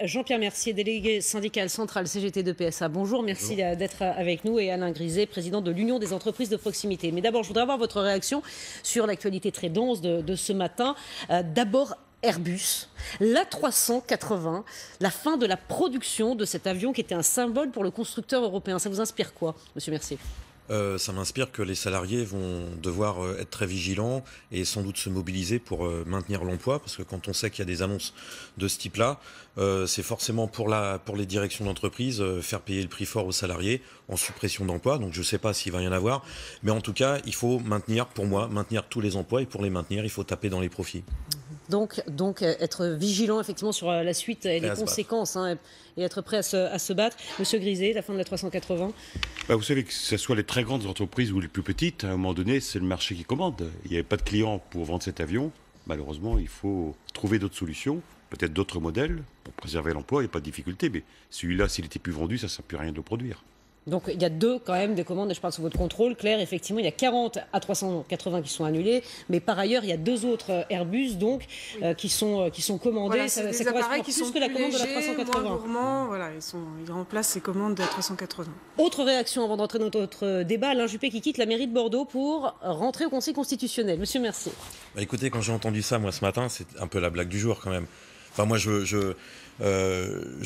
Jean-Pierre Mercier, délégué syndical central CGT de PSA. Bonjour, merci d'être avec nous. Et Alain Griset, président de l'Union des entreprises de proximité. Mais d'abord, je voudrais avoir votre réaction sur l'actualité très dense de ce matin. D'abord, Airbus, l'A380, la fin de la production de cet avion qui était un symbole pour le constructeur européen. Ça vous inspire quoi, monsieur Mercier ? Ça m'inspire que les salariés vont devoir être très vigilants et sans doute se mobiliser pour maintenir l'emploi, parce que quand on sait qu'il y a des annonces de ce type-là, c'est forcément pour les directions d'entreprise faire payer le prix fort aux salariés en suppression d'emplois. Donc je ne sais pas s'il va y en avoir, mais en tout cas, il faut maintenir, pour moi, maintenir tous les emplois, et pour les maintenir, il faut taper dans les profits. Donc être vigilant effectivement sur la suite et les conséquences et être prêt à se battre. Monsieur Griset, la fin de la 380. Vous savez que ce soit les très grandes entreprises ou les plus petites, à un moment donné, c'est le marché qui commande. Il n'y avait pas de clients pour vendre cet avion. Malheureusement, il faut trouver d'autres solutions, peut-être d'autres modèles pour préserver l'emploi. Il n'y a pas de difficulté, mais celui-là, s'il n'était plus vendu, ça ne sert plus à rien de le produire. Donc il y a quand même des commandes, et je parle sous votre contrôle, Claire, effectivement, il y a 40 A380 qui sont annulés, mais par ailleurs, il y a 2 autres Airbus qui sont commandés. Voilà, ça des correspond appareils qui plus sont que la commande légers, de la 380. moins gourmands, voilà, ils remplacent ces commandes de la 380. Autre réaction avant d'entrer dans notre débat, Alain Juppé qui quitte la mairie de Bordeaux pour rentrer au Conseil constitutionnel. Monsieur Mercier. Écoutez, quand j'ai entendu ça, moi, ce matin, c'est un peu la blague du jour quand même. Enfin, moi, je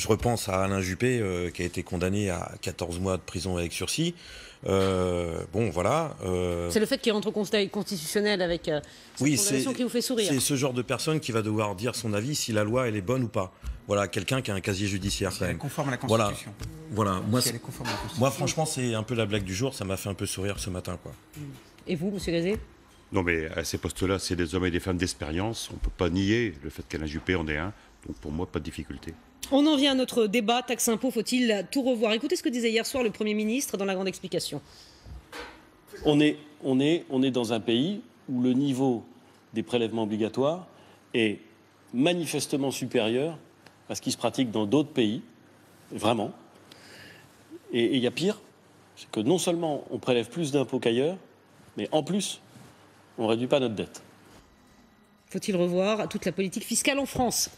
repense à Alain Juppé, qui a été condamné à 14 mois de prison avec sursis. Bon, voilà. C'est le fait qu'il rentre au Conseil constitutionnel avec cette condamnation qui vous fait sourire. C'est ce genre de personne qui va devoir dire son avis si la loi elle est bonne ou pas. Voilà, quelqu'un qui a un casier judiciaire quand même. Elle est conforme à la Constitution. Voilà. Moi, franchement, c'est un peu la blague du jour. Ça m'a fait un peu sourire ce matin, quoi. Et vous, monsieur Griset ? Non, mais à ces postes-là, c'est des hommes et des femmes d'expérience. On ne peut pas nier le fait qu'Alain Juppé en est un. Donc pour moi, pas de difficulté. On en vient à notre débat. Taxe impôt, faut-il tout revoir? Écoutez ce que disait hier soir le Premier ministre dans la grande explication. On est dans un pays où le niveau des prélèvements obligatoires est manifestement supérieur à ce qui se pratique dans d'autres pays, vraiment. Et il y a pire, c'est que non seulement on prélève plus d'impôts qu'ailleurs, mais en plus, on ne réduit pas notre dette. Faut-il revoir toute la politique fiscale en France?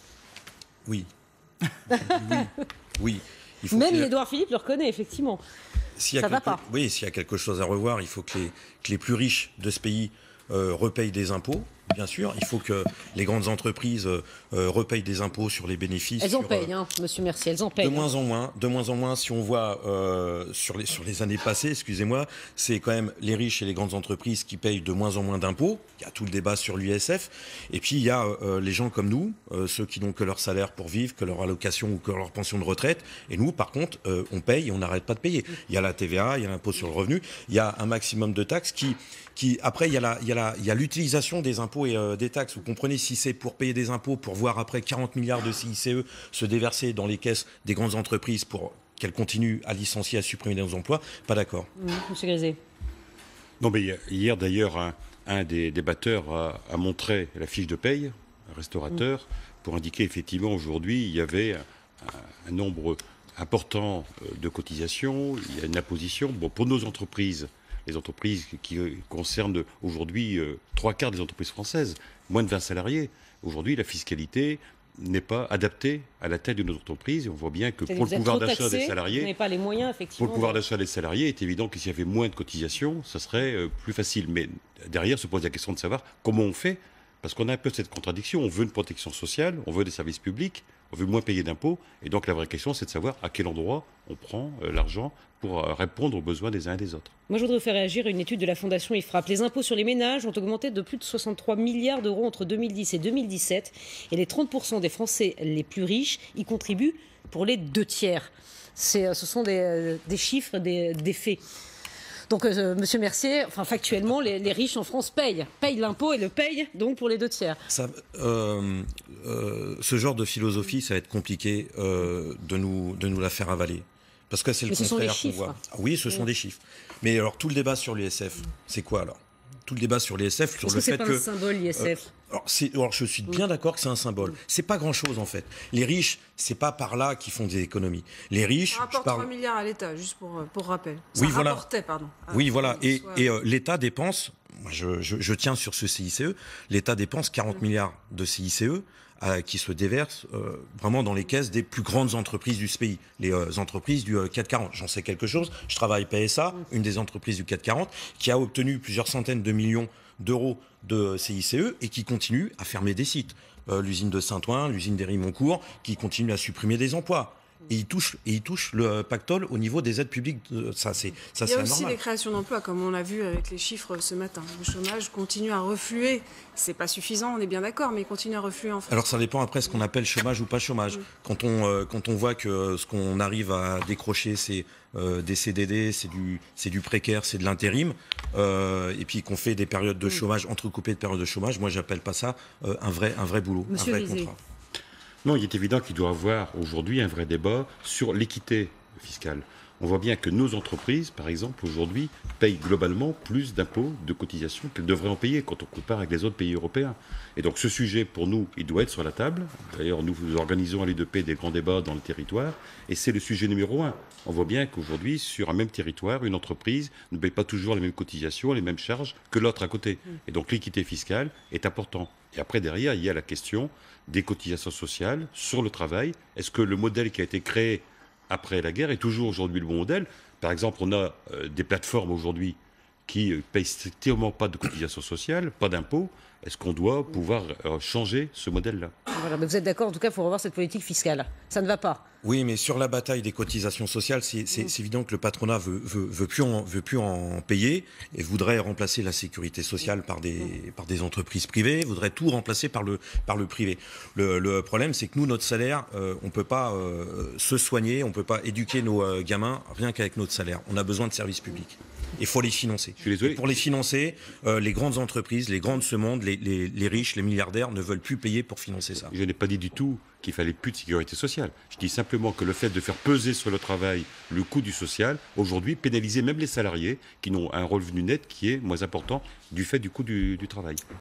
Oui. Oui. Même Édouard Philippe le reconnaît, effectivement. Ça va pas. Oui, s'il y a quelque chose à revoir, il faut que les plus riches de ce pays repayent des impôts. Bien sûr, il faut que les grandes entreprises repayent des impôts sur les bénéfices. Elles en payent, monsieur Mercier, elles en payent. De moins en moins, si on voit sur les années passées, excusez-moi, c'est quand même les riches et les grandes entreprises qui payent de moins en moins d'impôts. Il y a tout le débat sur l'ISF. Et puis, il y a les gens comme nous, ceux qui n'ont que leur salaire pour vivre, que leur allocation ou que leur pension de retraite. Et nous, par contre, on paye et on n'arrête pas de payer. Il y a la TVA, il y a l'impôt sur le revenu, il y a un maximum de taxes après, il y a l'utilisation des impôts et des taxes. Vous comprenez, si c'est pour payer des impôts, pour voir après 40 milliards de CICE se déverser dans les caisses des grandes entreprises pour qu'elles continuent à licencier, à supprimer des emplois, pas d'accord. Monsieur Griset. Non, mais hier, d'ailleurs, un des débatteurs a montré la fiche de paye, un restaurateur, pour indiquer effectivement aujourd'hui, il y avait un nombre important de cotisations, il y a une imposition. Bon, pour nos entreprises, les entreprises qui concernent aujourd'hui 3/4 des entreprises françaises, moins de 20 salariés. Aujourd'hui, la fiscalité n'est pas adaptée à la taille de nos entreprises. Et on voit bien que pour le pouvoir d'achat des salariés, vous n'avez pas les moyens, effectivement. Pour le pouvoir d'achat des salariés, il est évident que s'il y avait moins de cotisations, ça serait plus facile. Mais derrière se pose la question de savoir comment on fait. Parce qu'on a un peu cette contradiction. On veut une protection sociale, on veut des services publics, on veut moins payer d'impôts. Et donc la vraie question, c'est de savoir à quel endroit on prend l'argent pour répondre aux besoins des uns et des autres. Moi, je voudrais vous faire réagir à une étude de la Fondation IFRAP. Les impôts sur les ménages ont augmenté de plus de 63 milliards d'euros entre 2010 et 2017. Et les 30% des Français les plus riches y contribuent pour les 2/3. Ce sont des chiffres, des faits. Donc, monsieur Mercier, factuellement, les riches en France payent l'impôt et le payent donc pour les 2/3. Ce genre de philosophie, ça va être compliqué de nous la faire avaler. Parce que c'est le contraire qu'on voit. Oui, ce sont des chiffres. Mais alors, tout le débat sur l'ISF, c'est quoi alors? Tout le débat sur l'ISF, sur le fait que... Est-ce que c'est pas un symbole, l'ISF? alors, je suis bien d'accord que c'est un symbole. C'est pas grand-chose, en fait. Les riches, c'est pas par là qu'ils font des économies. Les riches... Ça rapporte 3 milliards à l'État, juste pour rappel. Oui, voilà. Rapportait, pardon. Oui, voilà. Et l'État dépense... Moi, je tiens sur ce CICE. L'État dépense 40 milliards de CICE qui se déversent vraiment dans les caisses des plus grandes entreprises du pays, les entreprises du CAC 40. J'en sais quelque chose. Je travaille PSA, une des entreprises du CAC 40, qui a obtenu plusieurs centaines de millions d'euros de CICE et qui continue à fermer des sites. L'usine de Saint-Ouen, l'usine d'Héry-Moncourt, qui continue à supprimer des emplois. Et il touche le pactole au niveau des aides publiques. Ça, c'est Il y a aussi anormal. des créations d'emplois, comme on l'a vu avec les chiffres ce matin. Le chômage continue à refluer. C'est pas suffisant, on est bien d'accord, mais il continue à refluer en France. Alors ça dépend après ce qu'on appelle chômage ou pas chômage. Quand on voit que ce qu'on arrive à décrocher, c'est des CDD, c'est du précaire, c'est de l'intérim, et puis qu'on fait des périodes de chômage, entrecoupées de périodes de chômage, moi j'appelle pas ça un vrai boulot, Monsieur un vrai Rizet. contrat. Non, il est évident qu'il doit y avoir aujourd'hui un vrai débat sur l'équité fiscale. On voit bien que nos entreprises, par exemple, aujourd'hui, payent globalement plus d'impôts, de cotisations qu'elles devraient en payer quand on compare avec les autres pays européens. Et donc ce sujet, pour nous, il doit être sur la table. D'ailleurs, nous organisons à l'U2P des grands débats dans le territoire, et c'est le sujet numéro 1. On voit bien qu'aujourd'hui, sur un même territoire, une entreprise ne paye pas toujours les mêmes cotisations, les mêmes charges que l'autre à côté. Et donc l'équité fiscale est importante. Et après, derrière, il y a la question des cotisations sociales sur le travail. Est-ce que le modèle qui a été créé après la guerre est toujours aujourd'hui le bon modèle? Par exemple, on a des plateformes aujourd'hui qui payent strictement pas de cotisations sociales, pas d'impôts. Est-ce qu'on doit pouvoir changer ce modèle-là? Voilà, mais vous êtes d'accord, en tout cas, il faut revoir cette politique fiscale. Ça ne va pas. Oui, mais sur la bataille des cotisations sociales, c'est évident que le patronat veut plus en payer et voudrait remplacer la sécurité sociale par des entreprises privées, voudrait tout remplacer par le privé. Le problème, c'est que nous, notre salaire, on peut pas se soigner, on peut pas éduquer nos gamins rien qu'avec notre salaire. On a besoin de services publics. Il faut les financer. Je suis désolé. Et pour les financer, les grandes entreprises, les grands de ce monde, les riches, les milliardaires ne veulent plus payer pour financer ça. Je n'ai pas dit du tout qu'il fallait plus de sécurité sociale. Je dis simplement que le fait de faire peser sur le travail le coût du social, aujourd'hui, pénaliser même les salariés qui n'ont un revenu net qui est moins important du fait du coût du travail.